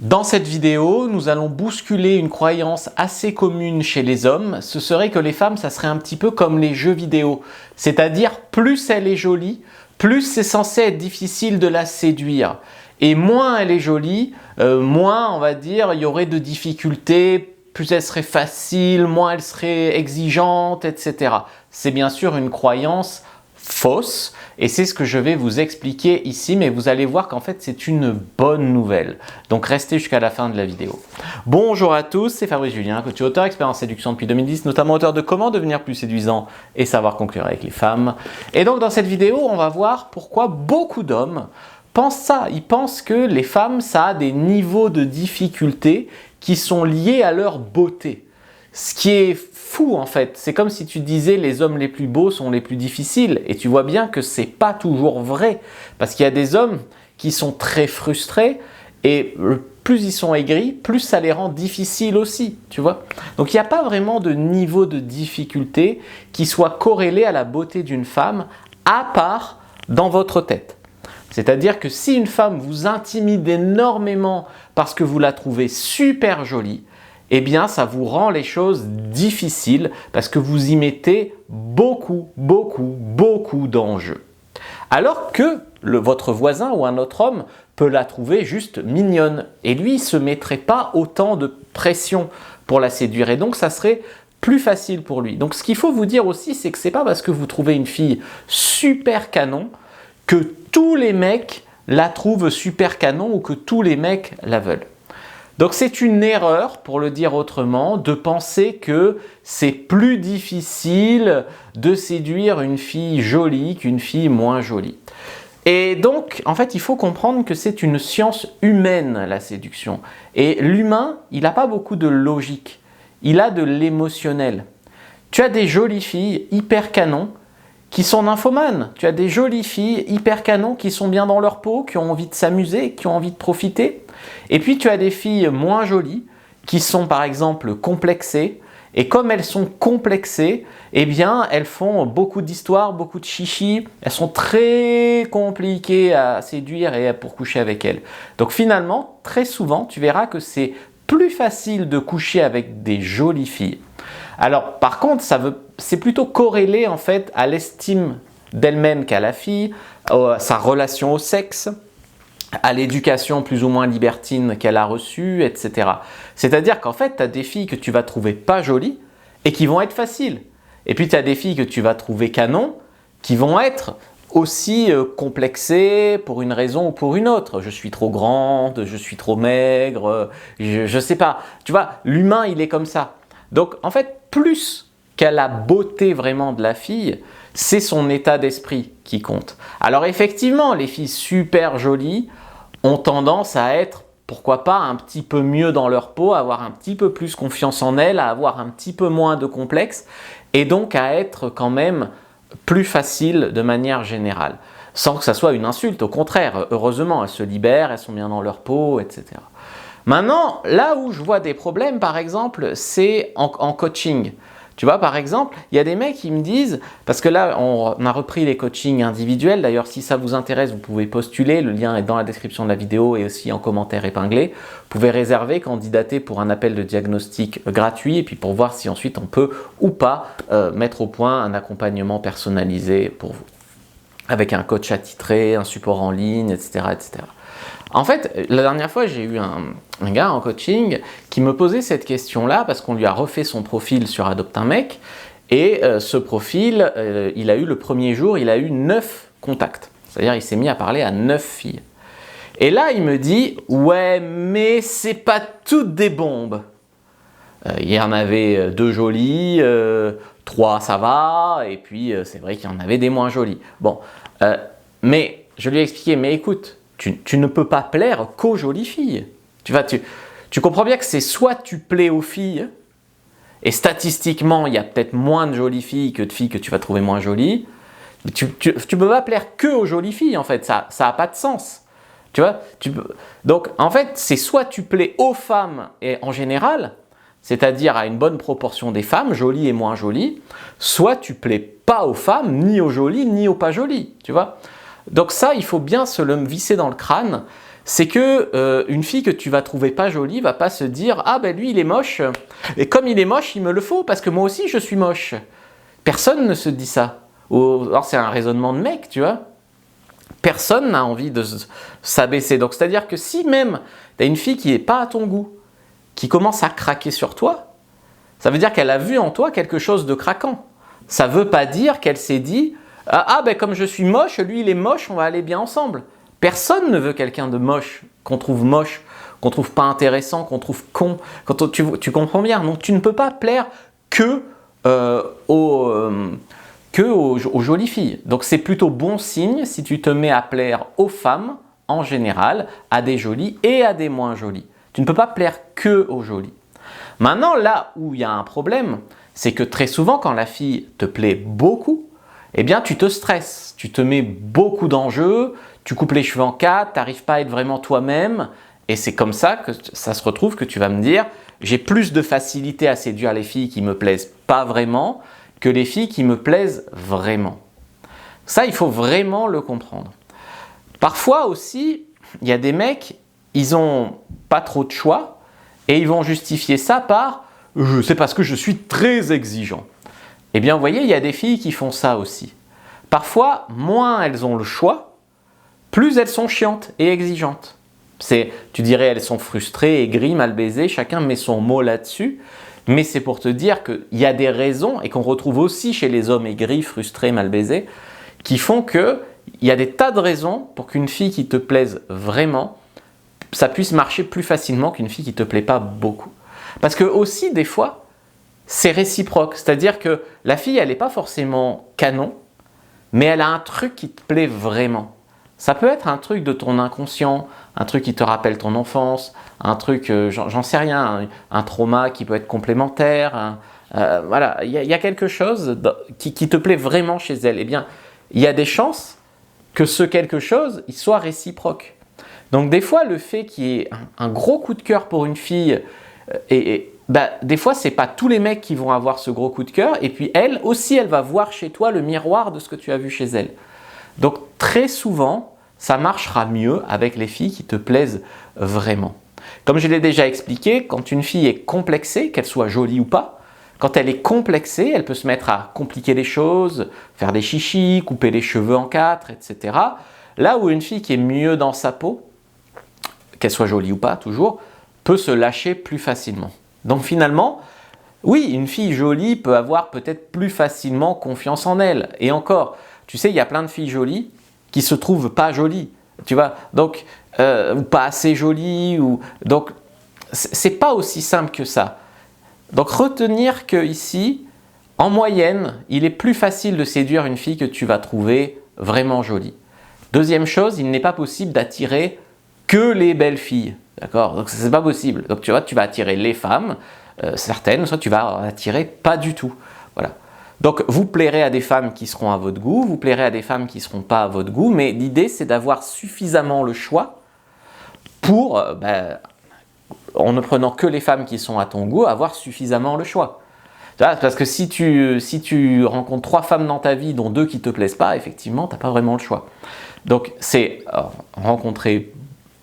Dans cette vidéo, nous allons bousculer une croyance assez commune chez les hommes. Ce serait que les femmes, ça serait un petit peu comme les jeux vidéo. C'est-à-dire, plus elle est jolie, plus c'est censé être difficile de la séduire. Et moins elle est jolie, moins, on va dire, il y aurait de difficultés, plus elle serait facile, moins elle serait exigeante, etc. C'est bien sûr une croyance fausse et c'est ce que je vais vous expliquer ici, mais vous allez voir qu'en fait c'est une bonne nouvelle. Donc restez jusqu'à la fin de la vidéo. Bonjour à tous, c'est Fabrice Julien, coach et auteur, expert en séduction depuis 2010, notamment auteur de Comment devenir plus séduisant et savoir conclure avec les femmes. Et donc dans cette vidéo, on va voir pourquoi beaucoup d'hommes pensent ça. Ils pensent que les femmes, ça a des niveaux de difficulté qui sont liés à leur beauté. Ce qui est fou en fait, c'est comme si tu disais les hommes les plus beaux sont les plus difficiles et tu vois bien que c'est pas toujours vrai parce qu'il y a des hommes qui sont très frustrés et plus ils sont aigris, plus ça les rend difficiles aussi, tu vois. Donc il n'y a pas vraiment de niveau de difficulté qui soit corrélé à la beauté d'une femme à part dans votre tête. C'est-à-dire que si une femme vous intimide énormément parce que vous la trouvez super jolie, eh bien ça vous rend les choses difficiles parce que vous y mettez beaucoup d'enjeux. Alors que votre voisin ou un autre homme peut la trouver juste mignonne et lui, il ne se mettrait pas autant de pression pour la séduire et donc ça serait plus facile pour lui. Donc ce qu'il faut vous dire aussi, c'est que ce n'est pas parce que vous trouvez une fille super canon que tous les mecs la trouvent super canon ou que tous les mecs la veulent. Donc c'est une erreur, pour le dire autrement, de penser que c'est plus difficile de séduire une fille jolie qu'une fille moins jolie. Et donc, en fait, il faut comprendre que c'est une science humaine, la séduction. Et l'humain, il n'a pas beaucoup de logique, il a de l'émotionnel. Tu as des jolies filles hyper canon qui sont nymphomanes. Tu as des jolies filles hyper canons qui sont bien dans leur peau, qui ont envie de s'amuser, qui ont envie de profiter. Et puis tu as des filles moins jolies qui sont par exemple complexées. Et comme elles sont complexées, eh bien elles font beaucoup d'histoires, beaucoup de chichis. Elles sont très compliquées à séduire et pour coucher avec elles. Donc finalement, très souvent, tu verras que c'est plus facile de coucher avec des jolies filles. Alors par contre, c'est plutôt corrélé en fait à l'estime d'elle-même qu'a la fille, à sa relation au sexe, à l'éducation plus ou moins libertine qu'elle a reçue, etc. C'est-à-dire qu'en fait, tu as des filles que tu vas trouver pas jolies et qui vont être faciles. Et puis tu as des filles que tu vas trouver canon qui vont être aussi complexées pour une raison ou pour une autre. Je suis trop grande, je suis trop maigre, je sais pas. Tu vois, l'humain il est comme ça. Donc en fait, plus qu'à la beauté vraiment de la fille, c'est son état d'esprit qui compte. Alors effectivement, les filles super jolies ont tendance à être, pourquoi pas, un petit peu mieux dans leur peau, à avoir un petit peu plus confiance en elles, à avoir un petit peu moins de complexe et donc à être quand même plus faciles de manière générale. Sans que ça soit une insulte, au contraire, heureusement, elles se libèrent, elles sont bien dans leur peau, etc. Maintenant, là où je vois des problèmes, par exemple, c'est en coaching. Tu vois, par exemple, il y a des mecs qui me disent, parce que là, on a repris les coachings individuels. D'ailleurs, si ça vous intéresse, vous pouvez postuler. Le lien est dans la description de la vidéo et aussi en commentaire épinglé. Vous pouvez réserver, candidater pour un appel de diagnostic gratuit et puis pour voir si ensuite on peut ou pas mettre au point un accompagnement personnalisé pour vous. Avec un coach attitré, un support en ligne, etc., etc. En fait, la dernière fois, j'ai eu un gars en coaching qui me posait cette question-là parce qu'on lui a refait son profil sur Adopte un mec et ce profil, il a eu le premier jour, il a eu 9 contacts. C'est-à-dire, il s'est mis à parler à 9 filles. Et là, il me dit « Ouais, mais c'est pas toutes des bombes. Il y en avait 2 jolies, 3 ça va, et puis c'est vrai qu'il y en avait des moins jolies. » Bon, mais je lui ai expliqué « Mais écoute, tu ne peux pas plaire qu'aux jolies filles. Tu comprends bien que c'est soit tu plais aux filles, et statistiquement, il y a peut-être moins de jolies filles que de filles que tu vas trouver moins jolies. Mais tu ne peux pas plaire que aux jolies filles, en fait. Ça n'a pas de sens. Tu vois, donc, en fait, c'est soit tu plais aux femmes et en général, c'est-à-dire à une bonne proportion des femmes, jolies et moins jolies, soit tu plais pas aux femmes, ni aux jolies, ni aux pas jolies. Tu vois. Donc ça, il faut bien se le visser dans le crâne. c'est que une fille que tu vas trouver pas jolie va pas se dire « Ah ben lui il est moche, et comme il est moche, il me le faut parce que moi aussi je suis moche. » Personne ne se dit ça. Alors c'est un raisonnement de mec, tu vois. Personne n'a envie de s'abaisser. Donc c'est-à-dire que si même tu as une fille qui n'est pas à ton goût, qui commence à craquer sur toi, ça veut dire qu'elle a vu en toi quelque chose de craquant. Ça ne veut pas dire qu'elle s'est dit « Ah ben comme je suis moche, lui il est moche, on va aller bien ensemble. » Personne ne veut quelqu'un de moche, qu'on trouve pas intéressant, qu'on trouve con. Tu comprends bien. Donc tu ne peux pas plaire que aux jolies filles. Donc c'est plutôt bon signe si tu te mets à plaire aux femmes en général, à des jolies et à des moins jolies. Tu ne peux pas plaire que aux jolies. Maintenant, là où il y a un problème, c'est que très souvent quand la fille te plaît beaucoup, eh bien tu te stresses, tu te mets beaucoup d'enjeux, tu coupes les cheveux en quatre, tu n'arrives pas à être vraiment toi-même, et c'est comme ça que ça se retrouve que tu vas me dire « j'ai plus de facilité à séduire les filles qui me plaisent pas vraiment que les filles qui me plaisent vraiment ». Ça, il faut vraiment le comprendre. Parfois aussi, il y a des mecs, ils n'ont pas trop de choix, et ils vont justifier ça par « c'est parce que je suis très exigeant ». Eh bien, vous voyez, il y a des filles qui font ça aussi. Parfois, moins elles ont le choix, plus elles sont chiantes et exigeantes. Tu dirais, elles sont frustrées, aigries, mal baisées, chacun met son mot là-dessus. Mais c'est pour te dire qu'il y a des raisons, et qu'on retrouve aussi chez les hommes aigris, frustrés, mal baisés, qui font qu'il y a des tas de raisons pour qu'une fille qui te plaise vraiment, ça puisse marcher plus facilement qu'une fille qui ne te plaît pas beaucoup. Parce que aussi, des fois, c'est réciproque, c'est-à-dire que la fille, elle n'est pas forcément canon, mais elle a un truc qui te plaît vraiment. Ça peut être un truc de ton inconscient, un truc qui te rappelle ton enfance, un truc, j'en sais rien, un trauma qui peut être complémentaire. Voilà, il y a quelque chose qui te plaît vraiment chez elle. Eh bien, il y a des chances que ce quelque chose, il soit réciproque. Donc des fois, le fait qu'il y ait un gros coup de cœur pour une fille, des fois, ce n'est pas tous les mecs qui vont avoir ce gros coup de cœur, et puis elle aussi, elle va voir chez toi le miroir de ce que tu as vu chez elle. Donc très souvent, ça marchera mieux avec les filles qui te plaisent vraiment. Comme je l'ai déjà expliqué, quand une fille est complexée, qu'elle soit jolie ou pas, quand elle est complexée, elle peut se mettre à compliquer les choses, faire des chichis, couper les cheveux en quatre, etc. Là où une fille qui est mieux dans sa peau, qu'elle soit jolie ou pas toujours, peut se lâcher plus facilement. Donc finalement, oui, une fille jolie peut avoir peut-être plus facilement confiance en elle. Et encore, tu sais, il y a plein de filles jolies qui se trouvent pas jolies, tu vois, donc, ou pas assez jolies, donc c'est pas aussi simple que ça. Donc retenir que ici, en moyenne, il est plus facile de séduire une fille que tu vas trouver vraiment jolie. Deuxième chose, il n'est pas possible d'attirer que les belles filles, d'accord? Donc c'est pas possible. Donc tu vois, tu vas attirer les femmes, certaines, soit tu vas attirer pas du tout. Voilà. Donc vous plairez à des femmes qui seront à votre goût, vous plairez à des femmes qui ne seront pas à votre goût, mais l'idée c'est d'avoir suffisamment le choix pour, en ne prenant que les femmes qui sont à ton goût, avoir suffisamment le choix. Parce que si tu rencontres 3 femmes dans ta vie, dont 2 qui ne te plaisent pas, effectivement, tu n'as pas vraiment le choix. Donc c'est rencontrer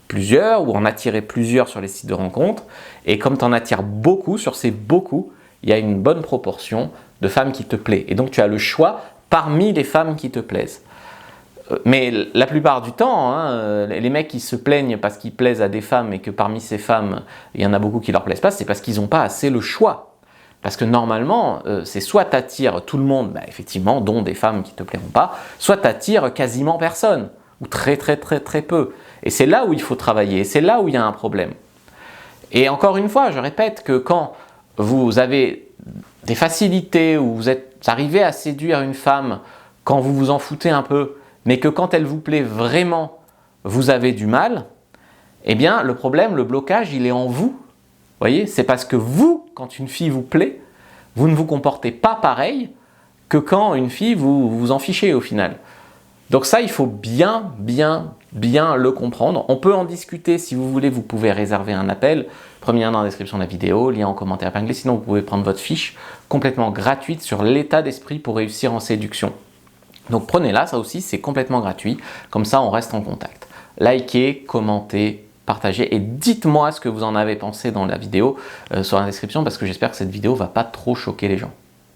plusieurs ou en attirer plusieurs sur les sites de rencontres, et comme tu en attires beaucoup, sur ces beaucoup, il y a une bonne proportion de femmes qui te plaisent. Et donc tu as le choix parmi les femmes qui te plaisent. Mais la plupart du temps, les mecs qui se plaignent parce qu'ils plaisent à des femmes et que parmi ces femmes, il y en a beaucoup qui ne leur plaisent pas, c'est parce qu'ils n'ont pas assez le choix. Parce que normalement, c'est soit tu attires tout le monde, effectivement, dont des femmes qui ne te plairont pas, soit tu attires quasiment personne, ou très très très très peu. Et c'est là où il faut travailler, c'est là où il y a un problème. Et encore une fois, je répète que quand vous avez des facilités, où vous arrivez à séduire une femme quand vous vous en foutez un peu, mais que quand elle vous plaît vraiment, vous avez du mal, eh bien le problème, le blocage, il est en vous. Vous voyez, c'est parce que vous, quand une fille vous plaît, vous ne vous comportez pas pareil que quand une fille vous en fichez au final. Donc ça, il faut bien le comprendre. On peut en discuter si vous voulez, vous pouvez réserver un appel. Premier lien dans la description de la vidéo, lien en commentaire épinglé. Sinon, vous pouvez prendre votre fiche complètement gratuite sur l'état d'esprit pour réussir en séduction. Donc prenez-la, ça aussi, c'est complètement gratuit. Comme ça, on reste en contact. likez, commentez, partagez et dites-moi ce que vous en avez pensé dans la vidéo sur la description parce que j'espère que cette vidéo va pas trop choquer les gens.